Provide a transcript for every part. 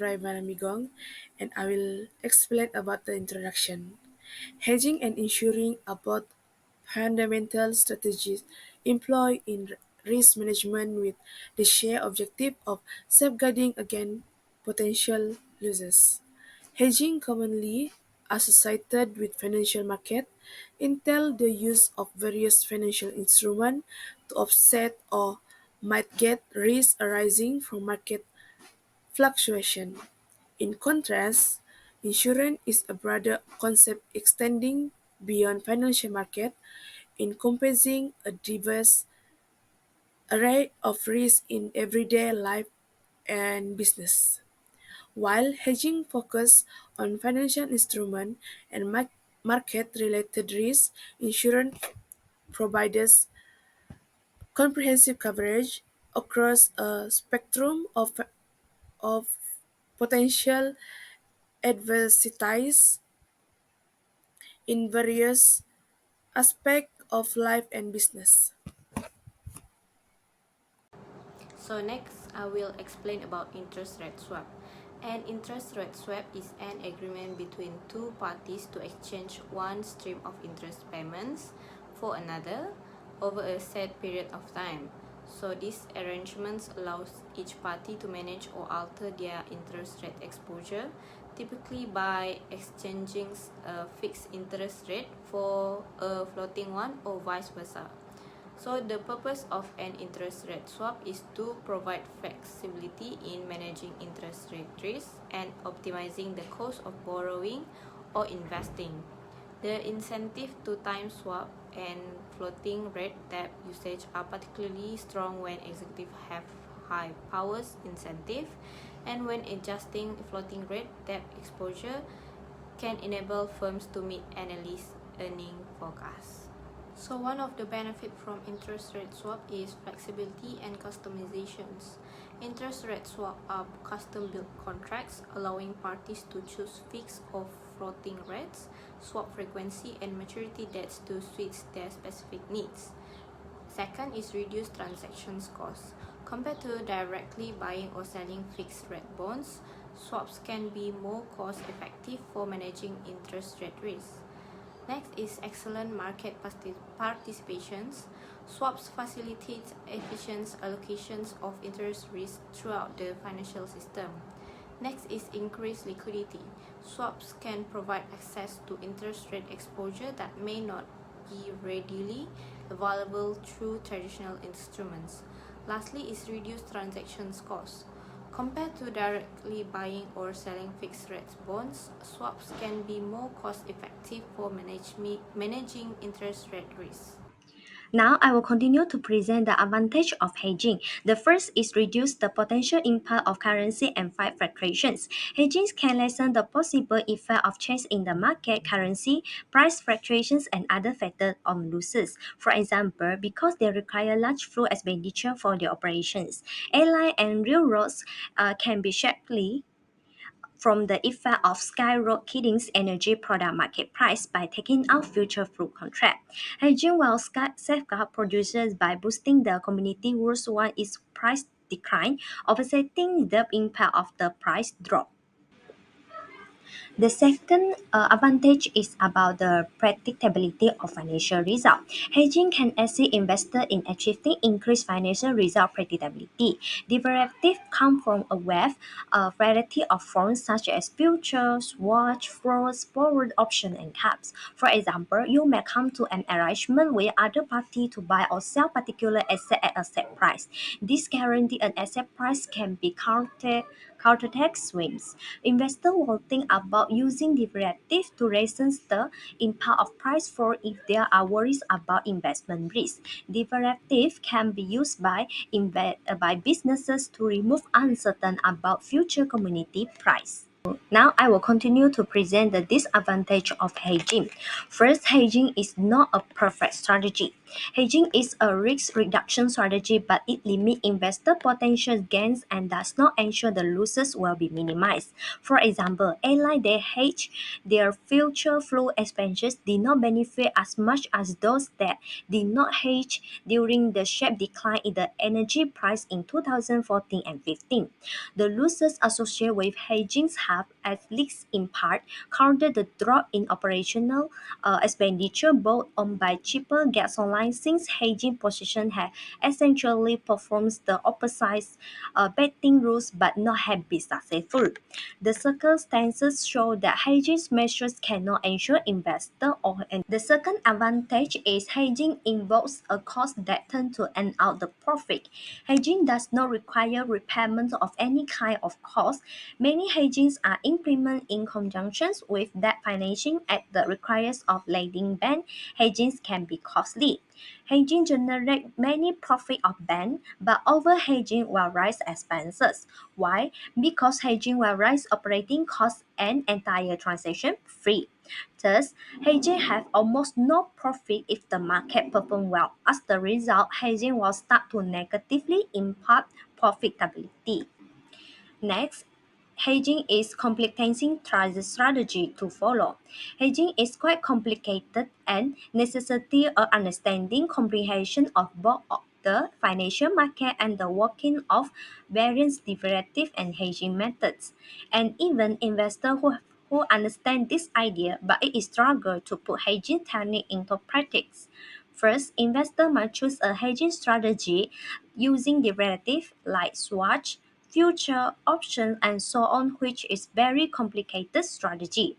EVANNA MIGONG, and I will explain about the introduction. Hedging and insuring are both fundamental strategies employed in risk management with the shared objective of safeguarding against potential losses. Hedging, commonly associated with financial market, entails the use of various financial instruments to offset or mitigate risks arising from market fluctuation. In contrast, insurance is a broader concept extending beyond financial market, encompassing a diverse array of risks in everyday life and business. While hedging focuses on financial instruments and market-related risks, insurance provides comprehensive coverage across a spectrum of potential adversities in various aspects of life and business. So next, I will explain about interest rate swap. An interest rate swap is an agreement between two parties to exchange one stream of interest payments for another over a set period of time. So these arrangements allows each party to manage or alter their interest rate exposure, typically by exchanging a fixed interest rate for a floating one or vice versa. So the purpose of an interest rate swap is to provide flexibility in managing interest rate risk and optimizing the cost of borrowing or investing. The incentive to time swap and floating rate debt usage are particularly strong when executives have high powers incentive, and when adjusting floating rate debt exposure can enable firms to meet analyst earning forecasts. So one of the benefits from interest rate swap is flexibility and customizations. Interest rate swap are custom-built contracts allowing parties to choose fixed or floating rates, swap frequency, and maturity dates to suit their specific needs. Second is reduced transactions costs. Compared to directly buying or selling fixed rate bonds, swaps can be more cost effective for managing interest rate risk. Next is excellent market participations. Swaps facilitate efficient allocations of interest risk throughout the financial system. Next is increased liquidity. Swaps can provide access to interest rate exposure that may not be readily available through traditional instruments. Lastly is reduced transactions costs. Compared to directly buying or selling fixed rate bonds, swaps can be more cost effective for managing interest rate risk. Now I will continue to present the advantage of hedging. The first is reduce the potential impact of currency and fight fluctuations. Hedging can lessen the possible effect of change in the market, currency, price fluctuations, and other factors on losses. For example, because they require large flow expenditure for their operations, airlines and railroads can be sharply from the effect of skyrocketing energy product market price by taking out future fruit contract. Hedging will safeguard producers by boosting the community worldwide its price decline, offsetting the impact of the price drop. The second advantage is about the predictability of financial result. Hedging can assist investors in achieving increased financial result predictability. Derivatives come from a web, a variety of forms such as futures, watch, floors, forward option, and caps. For example, you may come to an arrangement with other party to buy or sell particular asset at a set price. This guarantee an asset price can be counter swings. Investors will think about using derivatives to lessen the impact of price fall if there are worries about investment risk. Derivatives can be used by businesses to remove uncertainty about future commodity price. Now I will continue to present the disadvantage of hedging. First, hedging is not a perfect strategy. Hedging is a risk reduction strategy, but it limits investor potential gains and does not ensure the losses will be minimized. For example, airlines that hedge their future flow expenses did not benefit as much as those that did not hedge during the sharp decline in the energy price in 2014 and 15. The losses associated with hedging have, at least in part, countered the drop in operational expenditure brought on by cheaper gasoline, since hedging positions have essentially performed the opposite betting rules but not have been successful. The circumstances show that hedging measures cannot ensure investor or the second advantage is hedging involves a cost that tends to end out the profit. Hedging does not require repayment of any kind of cost. Many hedgings are implemented in conjunction with debt financing at the request of lending bank. Hedgings can be costly. Hedging generates many profit of bank, but over hedging will raise expenses. Why? Because hedging will raise operating costs and entire transaction fee. Thus, hedging have almost no profit if the market performs well. As the result, hedging will start to negatively impact profitability. Next, hedging is complicating strategy to follow. Hedging is quite complicated and necessity of understanding comprehension of both the financial market and the working of various derivative and hedging methods. And even investors who understand this idea, but it is struggle to put hedging technique into practice. First, investor must choose a hedging strategy using derivative like swatch, future, options, and so on, which is very complicated strategy.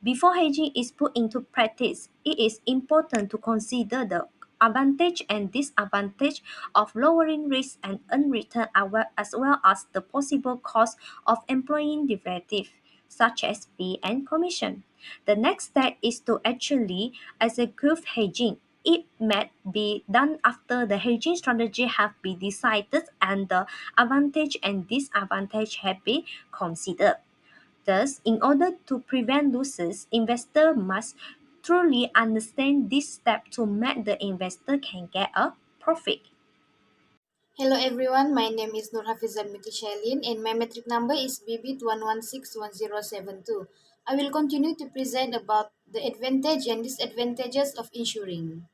Before hedging is put into practice, it is important to consider the advantage and disadvantage of lowering risk and earn return as well as the possible cost of employing derivative such as fee and commission. The next step is to actually execute hedging. It may be done after the hedging strategy have been decided and the advantage and disadvantage have been considered. Thus, in order to prevent losses, investor must truly understand this step to make the investor can get a profit. Hello everyone, my name is NURHAFIZAH SHAILIN and my metric number is BB1161072. I will continue to present about the advantage and disadvantages of insuring.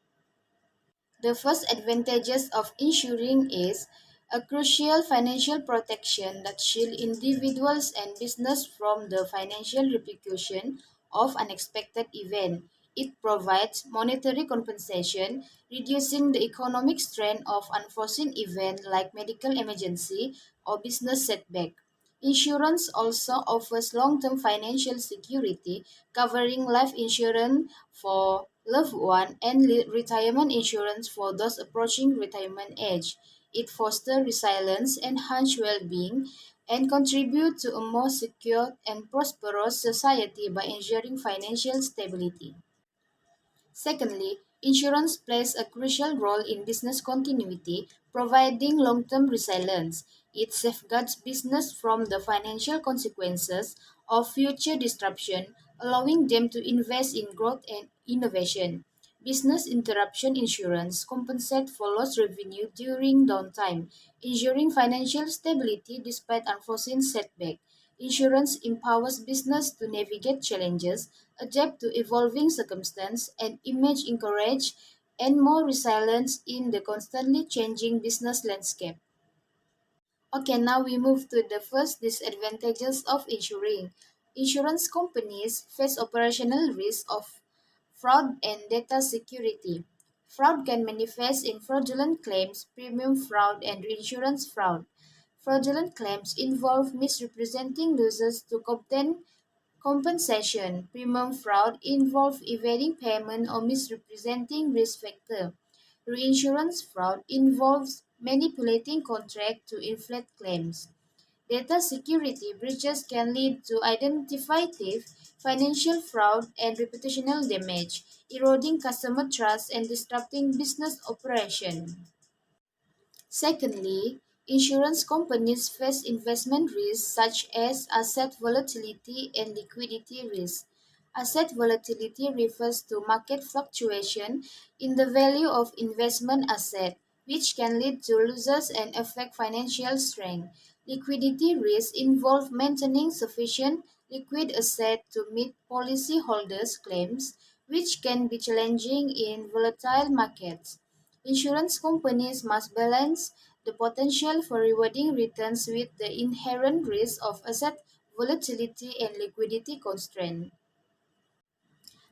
The first advantages of insuring is a crucial financial protection that shield individuals and business from the financial repercussion of unexpected event. It provides monetary compensation, reducing the economic strain of unforeseen events like medical emergency or business setback. Insurance also offers long-term financial security, covering life insurance for loved one and retirement insurance for those approaching retirement age. It fosters resilience, enhances well-being, and contributes to a more secure and prosperous society by ensuring financial stability. Secondly, insurance plays a crucial role in business continuity, providing long-term resilience. It safeguards business from the financial consequences of future disruption, allowing them to invest in growth and innovation. Business interruption insurance compensates for lost revenue during downtime, ensuring financial stability despite unforeseen setback. Insurance empowers business to navigate challenges, adapt to evolving circumstances, and emerge encouraged and more resilient in the constantly changing business landscape. Okay, now we move to the first disadvantages of insuring. Insurance companies face operational risk of fraud and data security. Fraud can manifest in fraudulent claims, premium fraud, and reinsurance fraud. Fraudulent claims involve misrepresenting losses to obtain compensation. Premium fraud involve evading payment or misrepresenting risk factor. Reinsurance fraud involves manipulating contract to inflate claims. Data security breaches can lead to identity theft, financial fraud, and reputational damage, eroding customer trust and disrupting business operation. Secondly, Insurance companies face investment risks such as asset volatility and liquidity risk. Asset volatility refers to market fluctuation in the value of investment asset, which can lead to losses and affect financial strength. Liquidity risks involve maintaining sufficient liquid asset to meet policyholders' claims, which can be challenging in volatile markets. Insurance companies must balance the potential for rewarding returns with the inherent risk of asset volatility and liquidity constraint.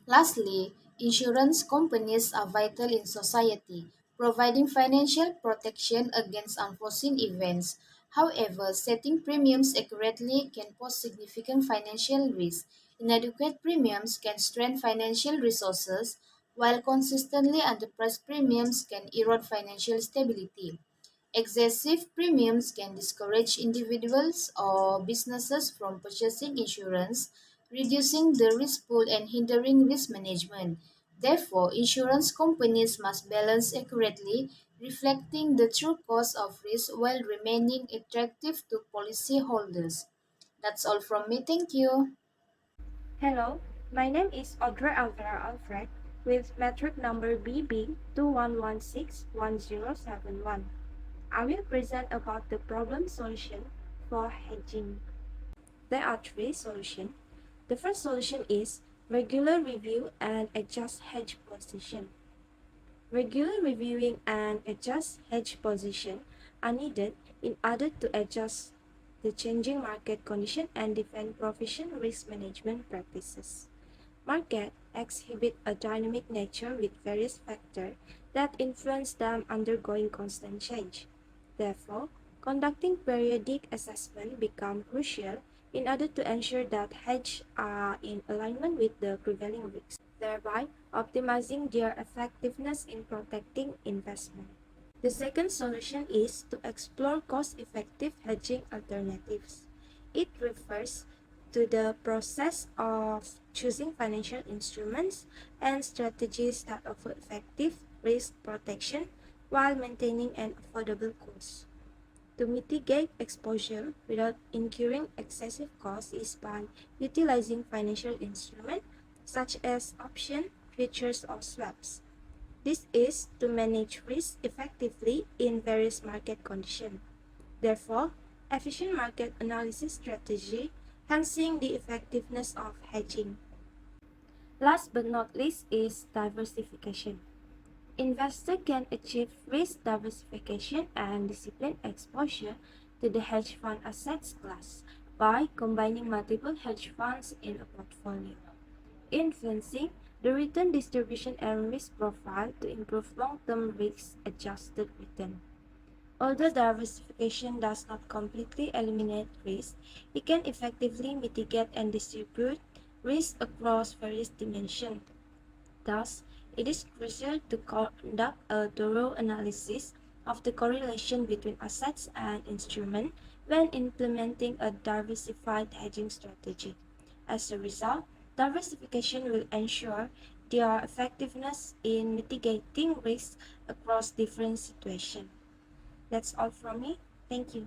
Lastly, insurance companies are vital in society, providing financial protection against unforeseen events. However, setting premiums accurately can pose significant financial risk. Inadequate premiums can strain financial resources, while consistently underpriced premiums can erode financial stability. Excessive premiums can discourage individuals or businesses from purchasing insurance, reducing the risk pool and hindering risk management. Therefore, insurance companies must balance accurately, reflecting the true cost of risk while remaining attractive to policyholders. That's all from me. Thank you. Hello, my name is AUDREY ALFREED with metric number BB21161071. I will present about the problem solution for hedging. There are three solutions. The first solution is regular review and adjust hedge position. Regular reviewing and adjust hedge position are needed in order to adjust the changing market condition and defend proficient risk management practices. Markets exhibit a dynamic nature with various factors that influence them undergoing constant change. Therefore, conducting periodic assessment becomes crucial in order to ensure that hedges are in alignment with the prevailing risks, thereby optimizing their effectiveness in protecting investment. The second solution is to explore cost-effective hedging alternatives. It refers to the process of choosing financial instruments and strategies that offer effective risk protection while maintaining an affordable cost. To mitigate exposure without incurring excessive costs is by utilizing financial instruments such as options, futures, or swaps. This is to manage risk effectively in various market conditions. Therefore, efficient market analysis strategy enhancing the effectiveness of hedging. Last but not least is diversification. Investors can achieve risk diversification and disciplined exposure to the hedge fund assets class by combining multiple hedge funds in a portfolio, influencing the return distribution and risk profile to improve long-term risk-adjusted return. Although diversification does not completely eliminate risk, it can effectively mitigate and distribute risk across various dimensions. Thus, it is crucial to conduct a thorough analysis of the correlation between assets and instruments when implementing a diversified hedging strategy. As a result, diversification will ensure their effectiveness in mitigating risks across different situations. That's all from me. Thank you.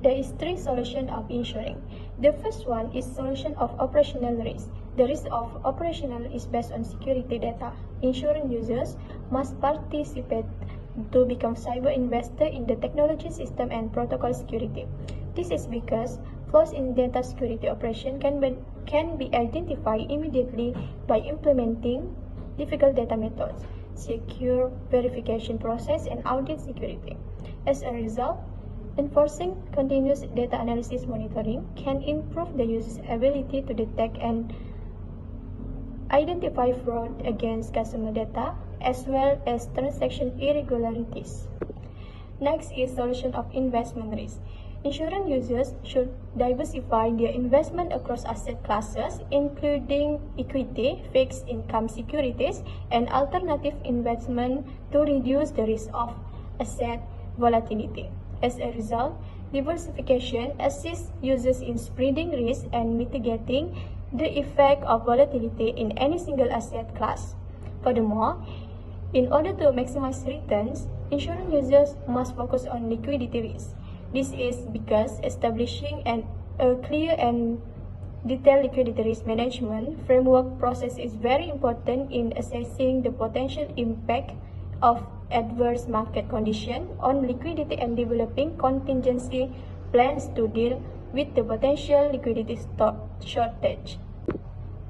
There is three solutions of insuring. The first one is solution of operational risk. The risk of operational is based on security data. Insurance users must participate to become cyber investor in the technology system and protocol security. This is because flaws in data security operation can be identified immediately by implementing difficult data methods, secure verification process, and audit security. As a result, enforcing continuous data analysis monitoring can improve the user's ability to detect and identify fraud against customer data as well as transaction irregularities. Next is solution of investment risk. Insurance users should diversify their investment across asset classes, including equity, fixed income securities, and alternative investment to reduce the risk of asset volatility. As a result, diversification assists users in spreading risk and mitigating the effect of volatility in any single asset class. Furthermore, In order to maximize returns, insurance users must focus on liquidity risk. This is because establishing a clear and detailed liquidity risk management framework process is very important in assessing the potential impact of adverse market conditions on liquidity and developing contingency plans to deal with the potential liquidity shortage.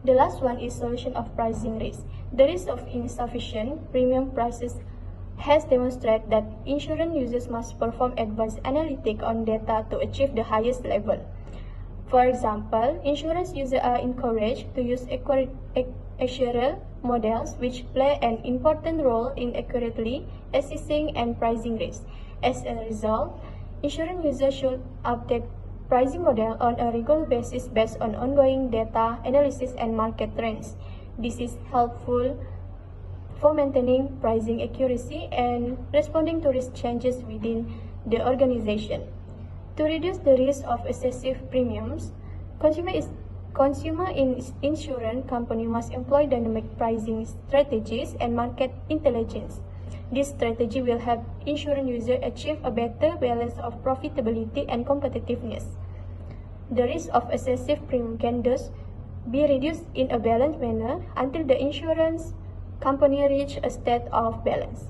The last one is solution of pricing risk. The risk of insufficient premium prices has demonstrated that insurance users must perform advanced analytics on data to achieve the highest level. For example, insurance users are encouraged to use actuarial models which play an important role in accurately assessing and pricing risk. As a result, insurance users should update pricing model on a regular basis based on ongoing data analysis and market trends. This is helpful for maintaining pricing accuracy and responding to risk changes within the organization. To reduce the risk of excessive premiums, consumer insurance company must employ dynamic pricing strategies and market intelligence. This strategy will help insurance users achieve a better balance of profitability and competitiveness. The risk of excessive premium can thus be reduced in a balanced manner until the insurance company reach a state of balance.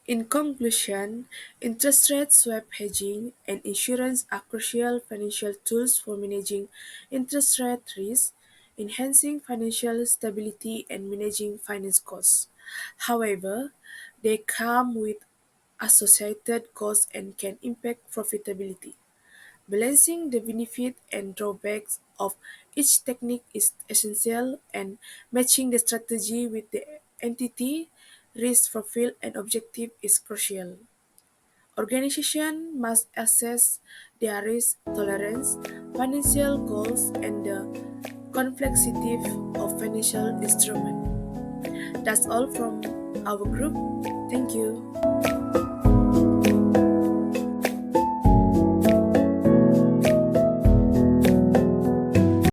In conclusion, interest rate swap hedging and insurance are crucial financial tools for managing interest rate risk, enhancing financial stability, and managing finance costs. However, they come with associated costs and can impact profitability. Balancing the benefits and drawbacks of each technique is essential, and matching the strategy with the entity, risk profile, and objective is crucial. Organizations must assess their risk tolerance, financial goals, and the complexity of financial instruments. That's all from our group. Thank you.